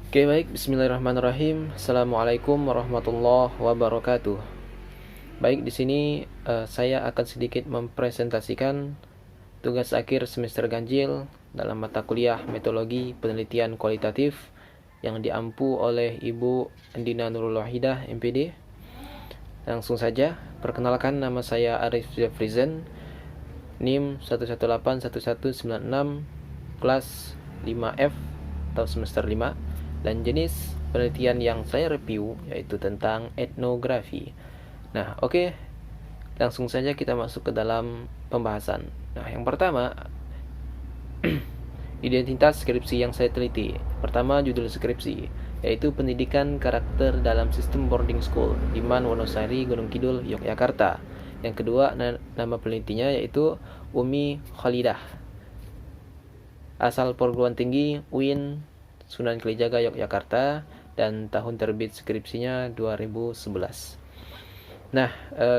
Oke, baik, bismillahirrahmanirrahim. Assalamualaikum warahmatullahi wabarakatuh. Baik, di sini saya akan sedikit mempresentasikan tugas akhir semester ganjil dalam mata kuliah metodologi penelitian kualitatif yang diampu oleh Ibu Andina Nurul Wahidah, MPD. Langsung saja, perkenalkan, nama saya Arif Jafrizen, NIM 1181196, kelas 5F atau semester 5, dan jenis penelitian yang saya review yaitu tentang etnografi. Nah, oke, langsung saja kita masuk ke dalam pembahasan. Nah, yang pertama, identitas skripsi yang saya teliti. Pertama, judul skripsi yaitu pendidikan karakter dalam sistem boarding school di Man Wonosari, Gunung Kidul, Yogyakarta. Yang kedua, nama penelitinya yaitu Umi Khalidah, asal perguruan tinggi UIN Sunan Kalijaga, Yogyakarta, dan tahun terbit skripsinya 2011. Nah,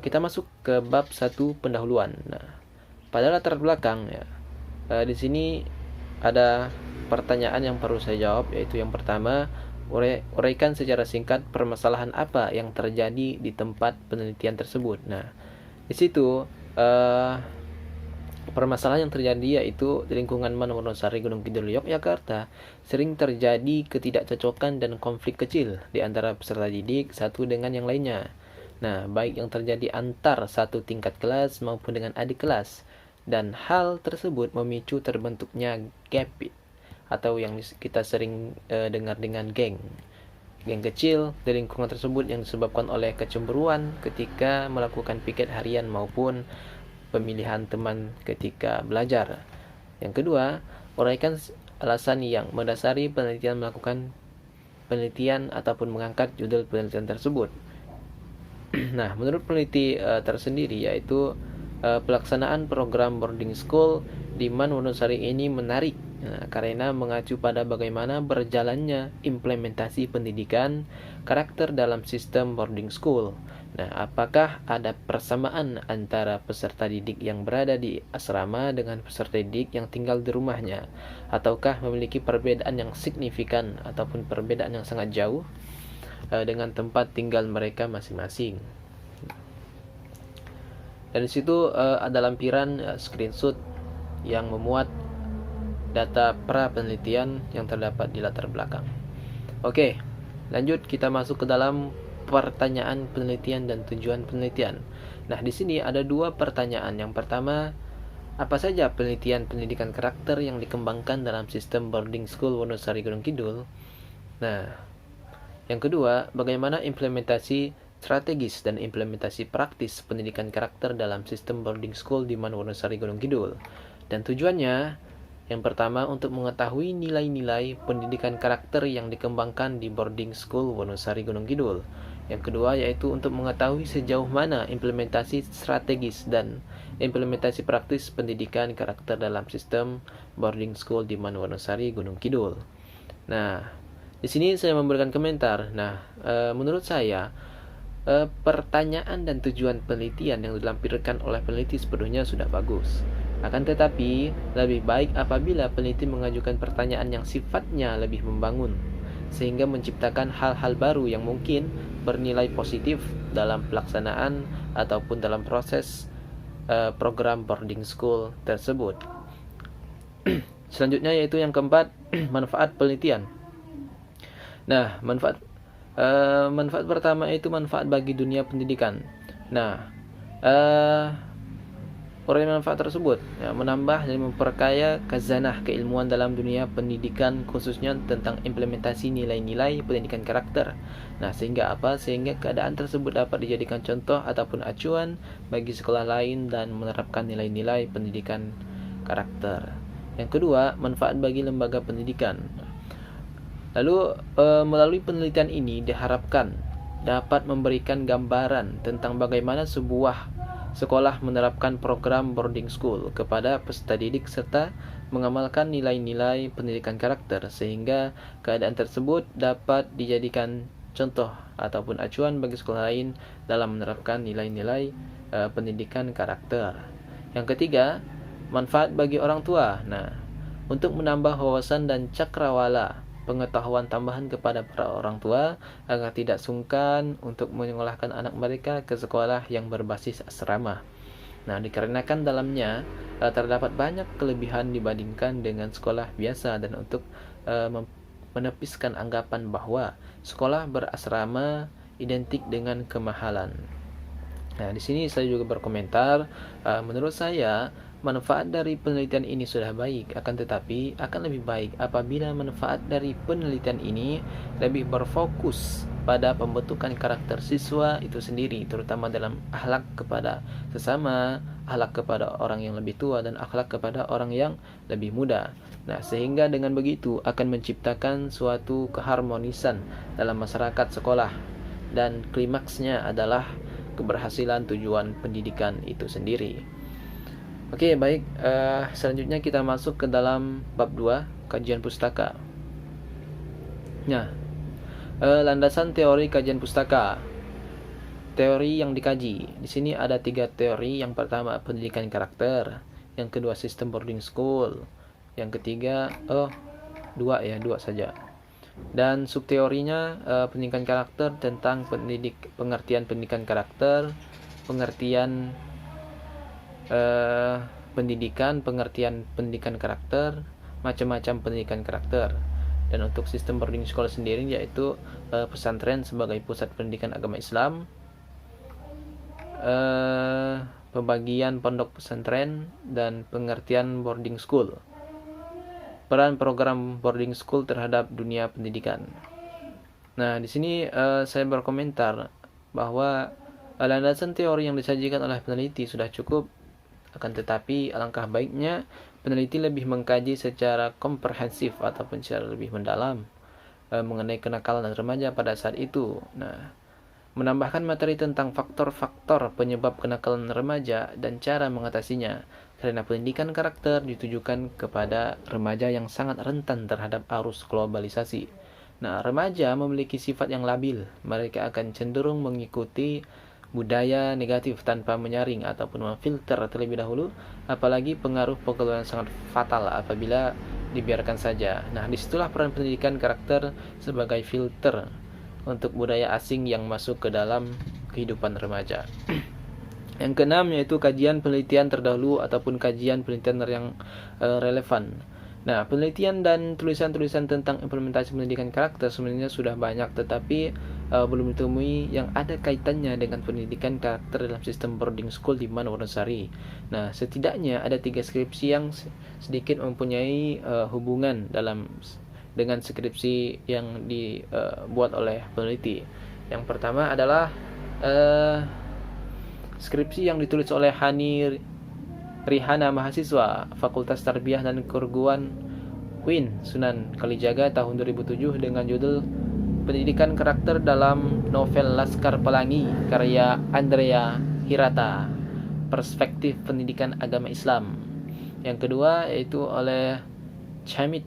kita masuk ke bab 1 pendahuluan. Nah, pada latar belakang ya, di sini ada pertanyaan yang perlu saya jawab, yaitu yang pertama, uraikan secara singkat permasalahan apa yang terjadi di tempat penelitian tersebut. Nah, di situ permasalahan yang terjadi yaitu di lingkungan Man Wonosari, Gunung Kidul, Yogyakarta, sering terjadi ketidakcocokan dan konflik kecil di antara peserta didik satu dengan yang lainnya. Nah, baik yang terjadi antar satu tingkat kelas maupun dengan adik kelas. Dan hal tersebut memicu terbentuknya gap atau yang kita sering dengar dengan geng kecil di lingkungan tersebut yang disebabkan oleh kecemburuan ketika melakukan piket harian maupun pemilihan teman ketika belajar. Yang kedua, uraikan alasan yang mendasari penelitian melakukan penelitian ataupun mengangkat judul penelitian tersebut. Nah, menurut peneliti tersendiri yaitu pelaksanaan program boarding school di Man Wonosari ini menarik karena mengacu pada bagaimana berjalannya implementasi pendidikan karakter dalam sistem boarding school. Nah, apakah ada persamaan antara peserta didik yang berada di asrama dengan peserta didik yang tinggal di rumahnya, ataukah memiliki perbedaan yang signifikan ataupun perbedaan yang sangat jauh dengan tempat tinggal mereka masing-masing. Dan di situ ada lampiran screenshot yang memuat data pra penelitian yang terdapat di latar belakang. Oke, lanjut kita masuk ke dalam pertanyaan penelitian dan tujuan penelitian. Nah, di sini ada dua pertanyaan. Yang pertama, apa saja penelitian pendidikan karakter yang dikembangkan dalam sistem boarding school Wonosari Gunung Kidul? Nah, yang kedua, bagaimana implementasi strategis dan implementasi praktis pendidikan karakter dalam sistem boarding school di Man Wonosari Gunung Kidul? Dan tujuannya, yang pertama, untuk mengetahui nilai-nilai pendidikan karakter yang dikembangkan di boarding school Wonosari Gunung Kidul. Yang kedua, yaitu untuk mengetahui sejauh mana implementasi strategis dan implementasi praktis pendidikan karakter dalam sistem boarding school di Man Wonosari Gunung Kidul. Nah, di sini saya memberikan komentar. Nah, menurut saya pertanyaan dan tujuan penelitian yang dilampirkan oleh peneliti sepenuhnya sudah bagus. Akan tetapi, lebih baik apabila peneliti mengajukan pertanyaan yang sifatnya lebih membangun, sehingga menciptakan hal-hal baru yang mungkin bernilai positif dalam pelaksanaan ataupun dalam proses program boarding school tersebut. Selanjutnya yaitu yang keempat, manfaat penelitian. Nah, manfaat pertama itu manfaat bagi dunia pendidikan. Nah, uraian manfaat tersebut menambah dan memperkaya khazanah keilmuan dalam dunia pendidikan, khususnya tentang implementasi nilai-nilai pendidikan karakter. Nah, sehingga apa? Sehingga keadaan tersebut dapat dijadikan contoh ataupun acuan bagi sekolah lain dan menerapkan nilai-nilai pendidikan karakter. Yang kedua, manfaat bagi lembaga pendidikan. Lalu melalui penelitian ini diharapkan dapat memberikan gambaran tentang bagaimana sebuah sekolah menerapkan program boarding school kepada peserta didik serta mengamalkan nilai-nilai pendidikan karakter, sehingga keadaan tersebut dapat dijadikan contoh ataupun acuan bagi sekolah lain dalam menerapkan nilai-nilai pendidikan karakter. Yang ketiga, manfaat bagi orang tua. Nah, untuk menambah wawasan dan cakrawala pengetahuan tambahan kepada para orang tua agar tidak sungkan untuk menyekolahkan anak mereka ke sekolah yang berbasis asrama. Nah, dikarenakan dalamnya terdapat banyak kelebihan dibandingkan dengan sekolah biasa, dan untuk menepiskan anggapan bahwa sekolah berasrama identik dengan kemahalan. Nah, di sini saya juga berkomentar, menurut saya manfaat dari penelitian ini sudah baik, akan tetapi akan lebih baik apabila manfaat dari penelitian ini lebih berfokus pada pembentukan karakter siswa itu sendiri, terutama dalam akhlak kepada sesama, akhlak kepada orang yang lebih tua, dan akhlak kepada orang yang lebih muda. Nah, sehingga dengan begitu akan menciptakan suatu keharmonisan dalam masyarakat sekolah, dan klimaksnya adalah keberhasilan tujuan pendidikan itu sendiri. Oke, baik. Selanjutnya kita masuk ke dalam bab 2, kajian pustaka. Nah, landasan teori kajian pustaka. Teori yang dikaji. Di sini ada 3 teori. Yang pertama, pendidikan karakter. Yang kedua, sistem boarding school. Yang ketiga, dua saja. Dan subteorinya pendidikan karakter tentang pengertian pendidikan karakter, pengertian pengertian pendidikan karakter, macam-macam pendidikan karakter. Dan untuk sistem boarding school sendiri yaitu pesantren sebagai pusat pendidikan agama Islam, pembagian pondok pesantren, dan pengertian boarding school. Peran program boarding school terhadap dunia pendidikan. Nah, di sini saya berkomentar bahwa landasan teori yang disajikan oleh peneliti sudah cukup, akan tetapi alangkah baiknya peneliti lebih mengkaji secara komprehensif ataupun secara lebih mendalam mengenai kenakalan remaja pada saat itu. Nah, menambahkan materi tentang faktor-faktor penyebab kenakalan remaja dan cara mengatasinya, karena pendidikan karakter ditujukan kepada remaja yang sangat rentan terhadap arus globalisasi. Nah, remaja memiliki sifat yang labil. Mereka akan cenderung mengikuti budaya negatif tanpa menyaring ataupun memfilter terlebih dahulu, apalagi pengaruh pengeluaran sangat fatal apabila dibiarkan saja. Nah, disitulah peran pendidikan karakter sebagai filter untuk budaya asing yang masuk ke dalam kehidupan remaja. Yang keenam yaitu kajian penelitian terdahulu ataupun kajian penelitian yang relevan. Nah, penelitian dan tulisan-tulisan tentang implementasi pendidikan karakter sebenarnya sudah banyak, tetapi belum ditemui yang ada kaitannya dengan pendidikan karakter dalam sistem boarding school di mana Wonosari. Nah, setidaknya ada 3 skripsi yang sedikit mempunyai hubungan dengan skripsi yang dibuat oleh peneliti. Yang pertama adalah skripsi yang ditulis oleh Hani Rihana, mahasiswa Fakultas Tarbiyah dan Keguruan UIN Sunan Kalijaga tahun 2007 dengan judul Pendidikan Karakter dalam Novel Laskar Pelangi karya Andrea Hirata, Perspektif Pendidikan Agama Islam. Yang kedua yaitu oleh Chamit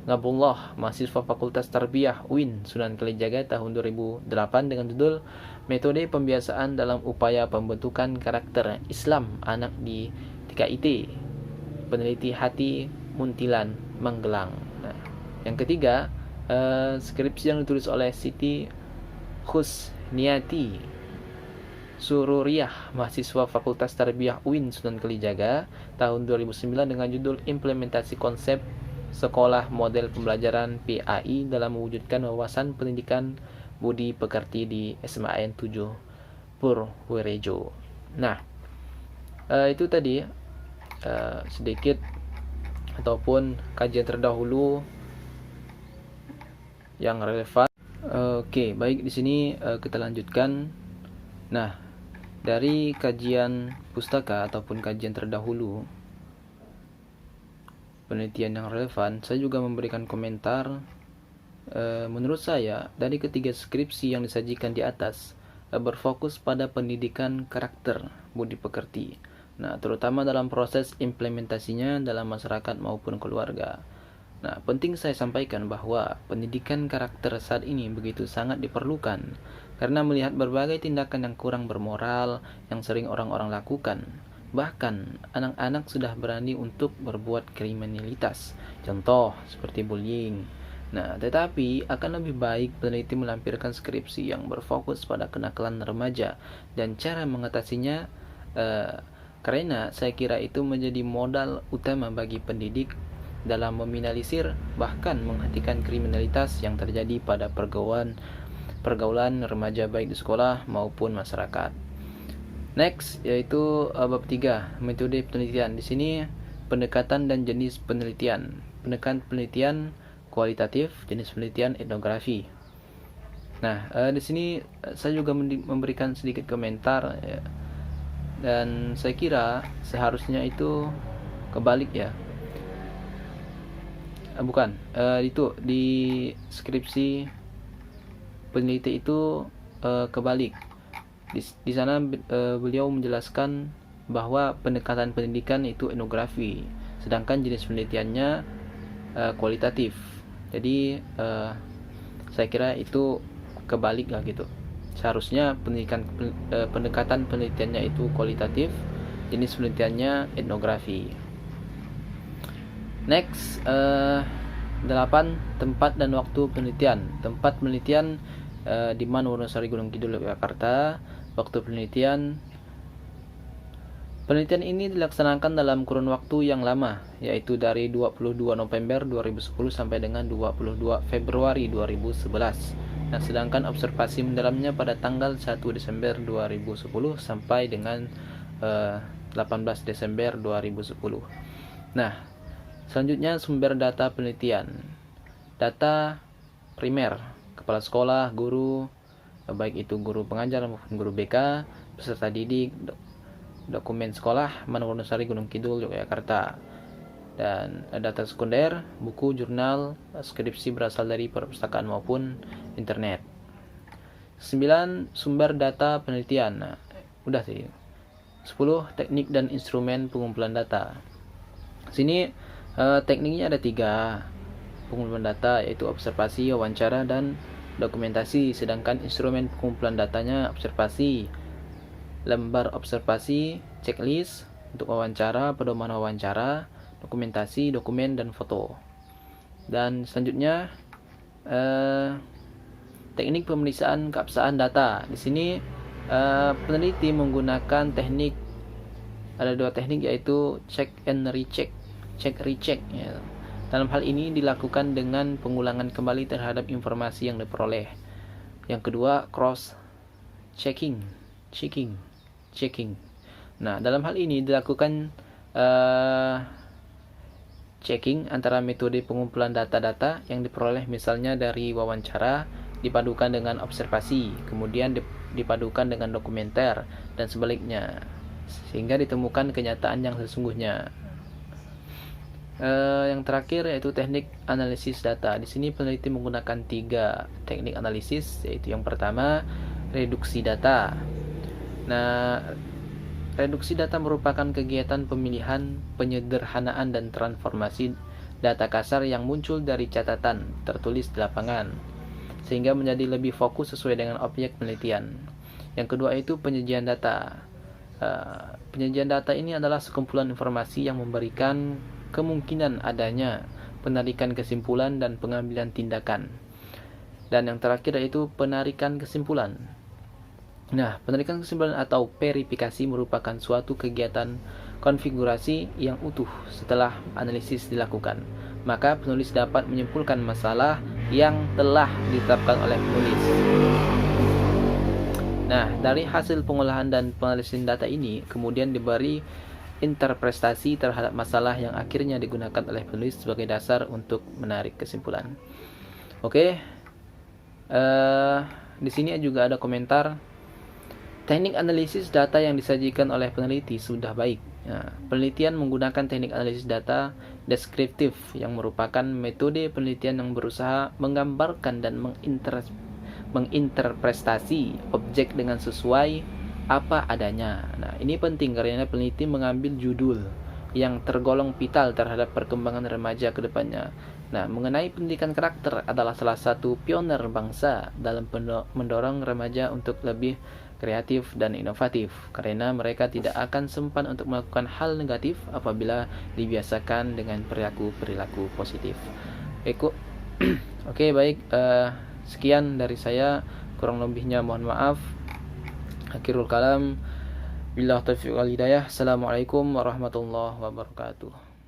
Ngabullah, mahasiswa Fakultas Tarbiyah UIN Sunan Kalijaga tahun 2008 dengan judul Metode Pembiasaan dalam Upaya Pembentukan Karakter Islam Anak di TKIT, peneliti Hati Muntilan Manggelang. Nah, yang ketiga skripsi yang ditulis oleh Siti Husniati Sururiyah, mahasiswa Fakultas Tarbiyah UIN Sunan Kalijaga tahun 2009 dengan judul Implementasi Konsep Sekolah Model Pembelajaran PAI dalam mewujudkan wawasan pendidikan budi pekerti di SMAN 7 Purworejo. Nah, itu tadi sedikit ataupun kajian terdahulu yang relevan. Oke, baik, di sini kita lanjutkan. Nah, dari kajian pustaka ataupun kajian terdahulu penelitian yang relevan, saya juga memberikan komentar. Menurut saya, dari ketiga skripsi yang disajikan di atas berfokus pada pendidikan karakter budi pekerti. Nah, terutama dalam proses implementasinya dalam masyarakat maupun keluarga. Nah, penting saya sampaikan bahwa pendidikan karakter saat ini begitu sangat diperlukan karena melihat berbagai tindakan yang kurang bermoral yang sering orang-orang lakukan. Bahkan, anak-anak sudah berani untuk berbuat kriminalitas. Contoh seperti bullying. Nah, tetapi akan lebih baik peneliti melampirkan skripsi yang berfokus pada kenakalan remaja dan cara mengatasinya, karena saya kira itu menjadi modal utama bagi pendidik dalam meminimalisir bahkan menghentikan kriminalitas yang terjadi pada pergaulan remaja baik di sekolah maupun masyarakat. Next, yaitu bab 3, metode penelitian. Di sini pendekatan dan jenis penelitian. Pendekatan penelitian kualitatif, jenis penelitian etnografi. Nah, di sini saya juga memberikan sedikit komentar ya. Dan saya kira seharusnya itu kebalik ya. Bukan, itu di skripsi peneliti itu kebalik. Di sana beliau menjelaskan bahwa pendekatan pendidikan itu etnografi, sedangkan jenis penelitiannya kualitatif. Jadi saya kira itu kebalik lah gitu. Seharusnya pendekatan penelitiannya itu kualitatif, jenis penelitiannya etnografi. Next, 8, tempat dan waktu penelitian. Tempat penelitian di Man Wonosari Gunung Kidul Yogyakarta. Waktu penelitian ini dilaksanakan dalam kurun waktu yang lama, yaitu dari 22 November 2010 sampai dengan 22 Februari 2011. Nah, sedangkan observasi mendalamnya pada tanggal 1 Desember 2010 sampai dengan 18 Desember 2010. Nah, selanjutnya sumber data penelitian. Data primer, kepala sekolah, guru, baik itu guru pengajar maupun guru BK, peserta didik, dokumen sekolah Man Wonosari Gunung Kidul Yogyakarta. Dan data sekunder, buku, jurnal, skripsi berasal dari perpustakaan maupun internet. 9, sumber data penelitian. Nah, udah sih. 10, teknik dan instrumen pengumpulan data. Sini tekniknya ada 3 pengumpulan data, yaitu observasi, wawancara, dan dokumentasi. Sedangkan instrumen pengumpulan datanya observasi, lembar observasi, checklist untuk wawancara, pedoman wawancara, dokumentasi, dokumen, dan foto. Dan selanjutnya teknik pemeriksaan keabsahan data. Di sini peneliti menggunakan ada 2 teknik, yaitu check and recheck, check recheck ya. Dalam hal ini dilakukan dengan pengulangan kembali terhadap informasi yang diperoleh. Yang kedua, cross checking. Nah, dalam hal ini dilakukan checking antara metode pengumpulan data-data yang diperoleh misalnya dari wawancara dipadukan dengan observasi, kemudian dipadukan dengan dokumenter, dan sebaliknya, sehingga ditemukan kenyataan yang sesungguhnya. Yang terakhir yaitu teknik analisis data. Di sini peneliti menggunakan 3 teknik analisis, yaitu yang pertama, reduksi data. Nah, reduksi data merupakan kegiatan pemilihan, penyederhanaan, dan transformasi data kasar yang muncul dari catatan tertulis di lapangan, sehingga menjadi lebih fokus sesuai dengan objek penelitian. Yang kedua itu penyajian data. Penyajian data ini adalah sekumpulan informasi yang memberikan kemungkinan adanya penarikan kesimpulan dan pengambilan tindakan. Dan yang terakhir yaitu penarikan kesimpulan. Nah, penarikan kesimpulan atau verifikasi merupakan suatu kegiatan konfigurasi yang utuh setelah analisis dilakukan. Maka penulis dapat menyimpulkan masalah yang telah ditetapkan oleh penulis. Nah, dari hasil pengolahan dan penganalisan data ini kemudian diberi interpretasi terhadap masalah yang akhirnya digunakan oleh penulis sebagai dasar untuk menarik kesimpulan. Oke. Di sini juga ada komentar. Teknik analisis data yang disajikan oleh peneliti sudah baik. Nah, penelitian menggunakan teknik analisis data deskriptif yang merupakan metode penelitian yang berusaha menggambarkan dan menginterpretasi objek dengan sesuai apa adanya. Nah, ini penting karena peneliti mengambil judul yang tergolong vital terhadap perkembangan remaja ke depannya. Nah, mengenai pendidikan karakter adalah salah satu pioner bangsa dalam mendorong remaja untuk lebih kreatif dan inovatif, karena mereka tidak akan sempat untuk melakukan hal negatif apabila dibiasakan dengan perilaku positif. Oke, baik, sekian dari saya, kurang lebihnya mohon maaf. Akhirul kalam, billahi taufiq wal hidayah. Assalamualaikum warahmatullahi wabarakatuh.